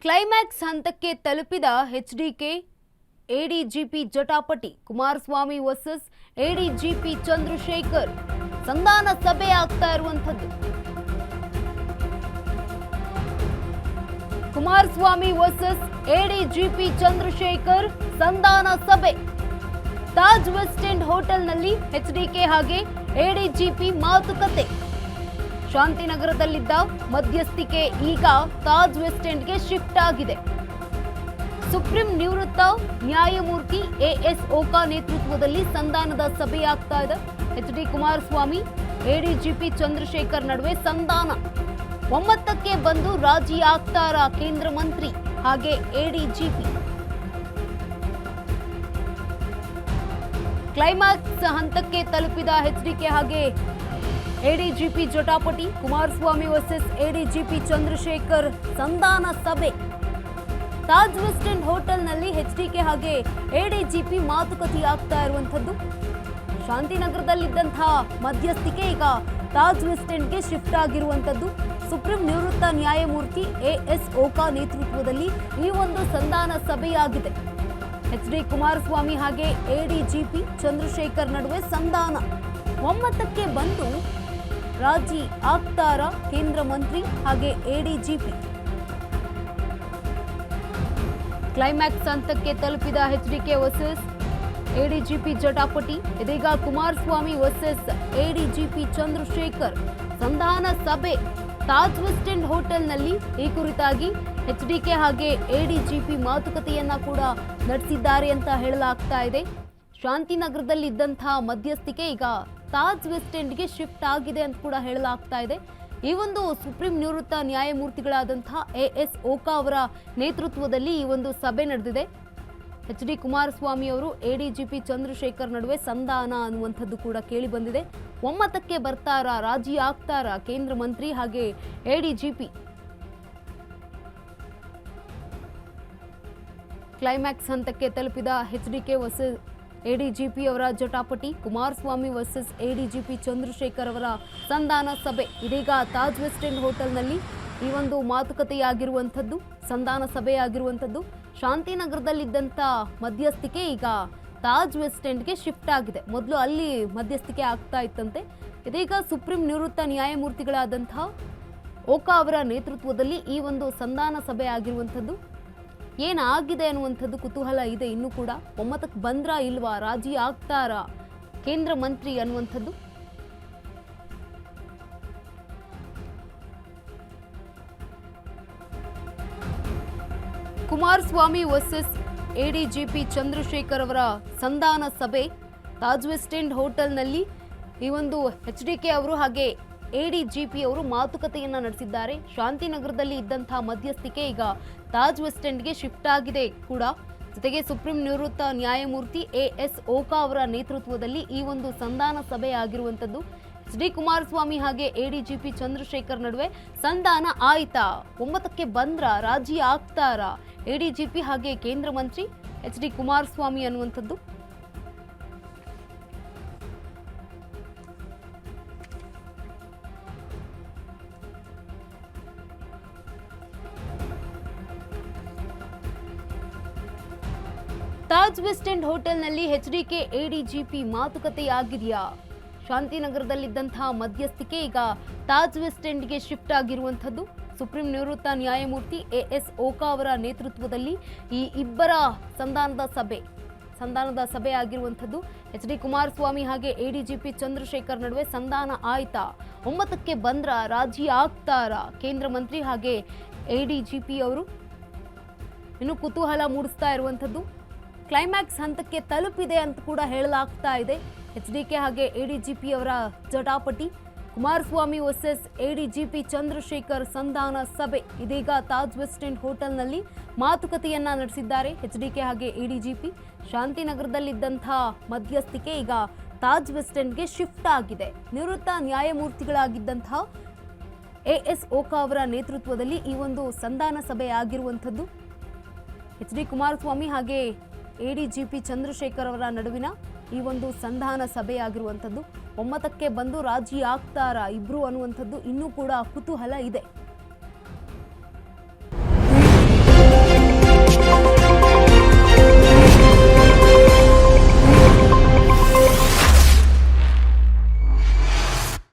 Climax ಹಂತಕ್ಕೆ ತಲುಪಿದ HDK ADGP ಜಟಾಪಟಿ ಕುಮಾರಸ್ವಾಮಿ ವರ್ಸಸ್ ಎಡಿಜಿಪಿ ಚಂದ್ರಶೇಖರ್ ಸಂಧಾನ ಸಭೆ ಆಗ್ತಾ ಇರುವಂತದ್ದು. ಕುಮಾರಸ್ವಾಮಿ ವರ್ಸಸ್ ಎಡಿಜಿಪಿ ಚಂದ್ರಶೇಖರ್ ಸಂಧಾನ ಸಭೆ ತಾಜ್ ವೆಸ್ಟ್ ಎಂಡ್ ಹೋಟೆಲ್ನಲ್ಲಿ ಎಚ್ಡಿಕೆ ಹಾಗೆ ಎಡಿಜಿಪಿ ಮಾತುಕತೆ. ಶಾಂತಿನಗರದಲ್ಲಿದ್ದ ಮಧ್ಯಸ್ಥಿಕೆ ಈಗ ತಾಜ್ ವೆಸ್ಟ್ ಎಂಡ್ಗೆ ಶಿಫ್ಟ್ ಆಗಿದೆ. ಸುಪ್ರೀಂ ನಿವೃತ್ತ ನ್ಯಾಯಮೂರ್ತಿ ಎಎಸ್ ಓಕಾ ನೇತೃತ್ವದಲ್ಲಿ ಸಂಧಾನದ ಸಭೆಯಾಗ್ತಾ ಇದೆ. ಎಚ್ಡಿ ಕುಮಾರಸ್ವಾಮಿ ಎಡಿಜಿಪಿ ಚಂದ್ರಶೇಖರ್ ನಡುವೆ ಸಂಧಾನ. ಒಮ್ಮತಕ್ಕೆ ಬಂದು ರಾಜಿ ಆಗ್ತಾರಾ ಕೇಂದ್ರ ಮಂತ್ರಿ ಹಾಗೆ ಎಡಿಜಿಪಿ. ಕ್ಲೈಮ್ಯಾಕ್ಸ್ ಹಂತಕ್ಕೆ ತಲುಪಿದ ಎಚ್ಡಿಕೆ ಹಾಗೆ ಎಡಿಜಿಪಿ ಜಟಾಪಟಿ ಕುಮಾರಸ್ವಾಮಿ ವರ್ಸಸ್ ಎಡಿಜಿಪಿ ಚಂದ್ರಶೇಖರ್ ಸಂಧಾನ ಸಭೆ ತಾಜ್ ವೆಸ್ಟ್ ಎಂಡ್ ಹೋಟೆಲ್ನಲ್ಲಿ ಎಚ್ಡಿಕೆ ಹಾಗೆ ಎಡಿಜಿಪಿ ಮಾತುಕತೆಯಾಗ್ತಾ ಇರುವಂತದ್ದು. ಶಾಂತಿನಗರದಲ್ಲಿದ್ದಂತಹ ಮಧ್ಯಸ್ಥಿಕೆ ಈಗ ತಾಜ್ ವೆಸ್ಟ್ ಎಂಡ್ಗೆ ಶಿಫ್ಟ್ ಆಗಿರುವಂತದ್ದು. ಸುಪ್ರೀಂ ನಿವೃತ್ತ ನ್ಯಾಯಮೂರ್ತಿ ಎಎಸ್ ಓಕಾ ನೇತೃತ್ವದಲ್ಲಿ ಈ ಒಂದು ಸಂಧಾನ ಸಭೆಯಾಗಿದೆ. ಎಚ್ಡಿ ಕುಮಾರಸ್ವಾಮಿ ಹಾಗೆ ಎಡಿಜಿಪಿ ಚಂದ್ರಶೇಖರ್ ನಡುವೆ ಸಂಧಾನ. ಒಮ್ಮತಕ್ಕೆ ಬಂದು ರಾಜಿ ಆಗ್ತಾರಾ ಕೇಂದ್ರ ಮಂತ್ರಿ ಹಾಗೆ ಎಡಿಜಿಪಿ. ಕ್ಲೈಮ್ಯಾಕ್ಸ್ ಹಂತಕ್ಕೆ ತಲುಪಿದ ಎಚ್ಡಿಕೆ ವರ್ಸಸ್ ಎಡಿಜಿಪಿ ಜಟಾಪಟಿ. ಇದೀಗ ಕುಮಾರಸ್ವಾಮಿ ವರ್ಸಸ್ ಎಡಿಜಿಪಿ ಚಂದ್ರಶೇಖರ್ ಸಂಧಾನ ಸಭೆ ತಾಜ್ ವೆಸ್ಟ್ ಎಂಡ್ ಹೋಟೆಲ್ನಲ್ಲಿ. ಈ ಕುರಿತಾಗಿ ಎಚ್ಡಿಕೆ ಹಾಗೆ ಎಡಿಜಿಪಿ ಮಾತುಕತೆಯನ್ನ ಕೂಡ ನಡೆಸಿದ್ದಾರೆ ಅಂತ ಹೇಳಲಾಗ್ತಾ ಇದೆ. ಶಾಂತಿನಗರದಲ್ಲಿ ಇದ್ದಂತಹ ಮಧ್ಯಸ್ಥಿಕೆ ಈಗ ತಾಜ್ ವೆಸ್ಟ್ ಎಂಡ್ಗೆ ಶಿಫ್ಟ್ ಆಗಿದೆ ಅಂತ ಕೂಡ ಹೇಳಲಾಗ್ತಾ ಇದೆ. ಈ ಒಂದು ಸುಪ್ರೀಂ ನಿವೃತ್ತ ನ್ಯಾಯಮೂರ್ತಿಗಳಾದಂತಹ ಎಎಸ್ ಓಕಾ ಅವರ ನೇತೃತ್ವದಲ್ಲಿ ಈ ಒಂದು ಸಭೆ ನಡೆದಿದೆ. ಎಚ್ಡಿ ಕುಮಾರಸ್ವಾಮಿ ಅವರು ಎಡಿಜಿಪಿ ಚಂದ್ರಶೇಖರ್ ನಡುವೆ ಸಂಧಾನ ಅನ್ನುವಂಥದ್ದು ಕೂಡ ಕೇಳಿ ಬಂದಿದೆ. ಒಮ್ಮತಕ್ಕೆ ಬರ್ತಾರಾ, ರಾಜಿ ಆಗ್ತಾರಾ ಕೇಂದ್ರ ಮಂತ್ರಿ ಹಾಗೆ ಎಡಿಜಿಪಿ. ಕ್ಲೈಮ್ಯಾಕ್ಸ್ ಹಂತಕ್ಕೆ ತಲುಪಿದ ಎಚ್ಡಿಕೆ ವರ್ಸಸ್ ಎಡಿಜಿಪಿ ಅವರ ಜಟಾಪಟಿ, ಕುಮಾರಸ್ವಾಮಿ ವರ್ಸಸ್ ಎಡಿಜಿಪಿ ಚಂದ್ರಶೇಖರ್ ಅವರ ಸಂಧಾನ ಸಭೆ ಇದೀಗ ತಾಜ್ ವೆಸ್ಟ್ ಎಂಡ್ ಹೋಟೆಲ್ನಲ್ಲಿ ಈ ಒಂದು ಮಾತುಕತೆಯಾಗಿರುವಂಥದ್ದು, ಸಂಧಾನ ಸಭೆಯಾಗಿರುವಂಥದ್ದು. ಶಾಂತಿನಗರದಲ್ಲಿದ್ದಂಥ ಮಧ್ಯಸ್ಥಿಕೆ ಈಗ ತಾಜ್ ವೆಸ್ಟ್ ಎಂಡ್ಗೆ ಶಿಫ್ಟ್ ಆಗಿದೆ. ಮೊದಲು ಅಲ್ಲಿ ಮಧ್ಯಸ್ಥಿಕೆ ಆಗ್ತಾ ಇತ್ತಂತೆ. ಇದೀಗ ಸುಪ್ರೀಂ ನಿವೃತ್ತ ನ್ಯಾಯಮೂರ್ತಿಗಳಾದಂತಹ ಓಕಾ ಅವರ ನೇತೃತ್ವದಲ್ಲಿ ಈ ಒಂದು ಸಂಧಾನ ಸಭೆ ಆಗಿರುವಂಥದ್ದು. ಏನಾಗಿದೆ ಅನ್ನುವಂಥದ್ದು ಕುತೂಹಲ ಇದೆ. ಇನ್ನೂ ಕೂಡ ಒಮ್ಮತಕ್ಕೆ ಬಂದ್ರಾ ಇಲ್ವಾ, ರಾಜಿ ಆಗ್ತಾರಾ ಕೇಂದ್ರ ಮಂತ್ರಿ ಅನ್ನುವಂಥದ್ದು. ಕುಮಾರಸ್ವಾಮಿ ವರ್ಸಸ್ ಎಡಿಜಿಪಿ ಚಂದ್ರಶೇಖರ್ ಅವರ ಸಂಧಾನ ಸಭೆ ತಾಜ್ ವೆಸ್ಟ್ ಎಂಡ್ ಹೋಟೆಲ್ನಲ್ಲಿ ಈ ಒಂದು ಎಚ್ಡಿಕೆ ಅವರು ಹಾಗೆ ಎಡಿಜಿಪಿ ಅವರು ಮಾತುಕತೆಯನ್ನ ನಡೆಸಿದ್ದಾರೆ. ಶಾಂತಿನಗರದಲ್ಲಿ ಇದ್ದಂತಹ ಮಧ್ಯಸ್ಥಿಕೆ ಈಗ ತಾಜ್ ವೆಸ್ಟ್ ಎಂಡ್ಗೆ ಶಿಫ್ಟ್ ಆಗಿದೆ ಕೂಡ. ಜೊತೆಗೆ ಸುಪ್ರೀಂ ನಿವೃತ್ತ ನ್ಯಾಯಮೂರ್ತಿ ಎಎಸ್ ಓಕಾ ಅವರ ನೇತೃತ್ವದಲ್ಲಿ ಈ ಒಂದು ಸಂಧಾನ ಸಭೆ ಆಗಿರುವಂಥದ್ದು. ಎಚ್ಡಿ ಕುಮಾರಸ್ವಾಮಿ ಹಾಗೆ ಎಡಿಜಿಪಿ ಚಂದ್ರಶೇಖರ್ ನಡುವೆ ಸಂಧಾನ ಆಯ್ತಾ, ಒಮ್ಮತಕ್ಕೆ ಬಂದ್ರ, ರಾಜಿ ಆಗ್ತಾರಾ ಎಡಿಜಿಪಿ ಹಾಗೆ ಕೇಂದ್ರ ಮಂತ್ರಿ ಎಚ್ಡಿ ಕುಮಾರಸ್ವಾಮಿ ಅನ್ನುವಂಥದ್ದು. ತಾಜ್ ವೆಸ್ಟ್ ಎಂಡ್ ಹೋಟೆಲ್ನಲ್ಲಿ ಎಚ್ಡಿಕೆ ಎಡಿಜಿಪಿ ಮಾತುಕತೆಯಾಗಿದೆಯಾ? ಶಾಂತಿನಗರದಲ್ಲಿದ್ದಂತಹ ಮಧ್ಯಸ್ಥಿಕೆ ಈಗ ತಾಜ್ ವೆಸ್ಟ್ ಎಂಡ್ಗೆ ಶಿಫ್ಟ್ ಆಗಿರುವಂಥದ್ದು. ಸುಪ್ರೀಂ ನಿವೃತ್ತ ನ್ಯಾಯಮೂರ್ತಿ ಎಎಸ್ ಓಕಾ ಅವರ ನೇತೃತ್ವದಲ್ಲಿ ಈ ಇಬ್ಬರ ಸಂಧಾನದ ಸಭೆ ಆಗಿರುವಂಥದ್ದು. ಎಚ್ಡಿ ಕುಮಾರಸ್ವಾಮಿ ಹಾಗೆ ಎಡಿಜಿಪಿ ಚಂದ್ರಶೇಖರ್ ನಡುವೆ ಸಂಧಾನ ಆಯ್ತಾ, ಒಮ್ಮತಕ್ಕೆ ಬಂದ್ರ, ರಾಜಿ ಆಗ್ತಾರಾ ಕೇಂದ್ರ ಮಂತ್ರಿ ಹಾಗೆ ಎಡಿಜಿಪಿ ಅವರು. ಇನ್ನು ಕುತೂಹಲ ಮೂಡಿಸ್ತಾ ಇರುವಂಥದ್ದು ಕ್ಲೈಮ್ಯಾಕ್ಸ್ ಹಂತಕ್ಕೆ ತಲುಪಿದೆ ಅಂತ ಕೂಡ ಹೇಳಲಾಗ್ತಾ ಇದೆ. ಎಚ್ಡಿಕೆ ಹಾಗೆ ಎಡಿಜಿಪಿ ಅವರ ಜಟಾಪಟಿ, ಕುಮಾರಸ್ವಾಮಿ ವರ್ಸಸ್ ಎಡಿಜಿಪಿ ಚಂದ್ರಶೇಖರ್ ಸಂಧಾನ ಸಭೆ ಇದೀಗ ತಾಜ್ ವೆಸ್ಟ್ ಎಂಡ್ ಹೋಟೆಲ್ನಲ್ಲಿ ಮಾತುಕತೆಯನ್ನ ನಡೆಸಿದ್ದಾರೆ ಎಚ್ಡಿಕೆ ಹಾಗೆ ಎಡಿಜಿಪಿ. ಶಾಂತಿನಗರದಲ್ಲಿದ್ದಂತಹ ಮಧ್ಯಸ್ಥಿಕೆ ಈಗ ತಾಜ್ ವೆಸ್ಟ್ ಎಂಡ್ಗೆ ಶಿಫ್ಟ್ ಆಗಿದೆ. ನಿವೃತ್ತ ನ್ಯಾಯಮೂರ್ತಿಗಳಾಗಿದ್ದಂತಹ ಎಎಸ್ ಓಕಾ ಅವರ ನೇತೃತ್ವದಲ್ಲಿ ಈ ಒಂದು ಸಂಧಾನ ಸಭೆ ಆಗಿರುವಂಥದ್ದು. ಎಚ್ಡಿ ಕುಮಾರಸ್ವಾಮಿ ಹಾಗೆ ಎಡಿಜಿಪಿ ಚಂದ್ರಶೇಖರ್ ಅವರ ನಡುವಿನ ಈ ಒಂದು ಸಂಧಾನ ಸಭೆಯಾಗಿರುವಂಥದ್ದು. ಒಮ್ಮತಕ್ಕೆ ಬಂದು ರಾಜಿ ಆಗ್ತಾರಾ ಇಬ್ರು ಅನ್ನುವಂಥದ್ದು ಇನ್ನೂ ಕೂಡ ಕುತೂಹಲ ಇದೆ.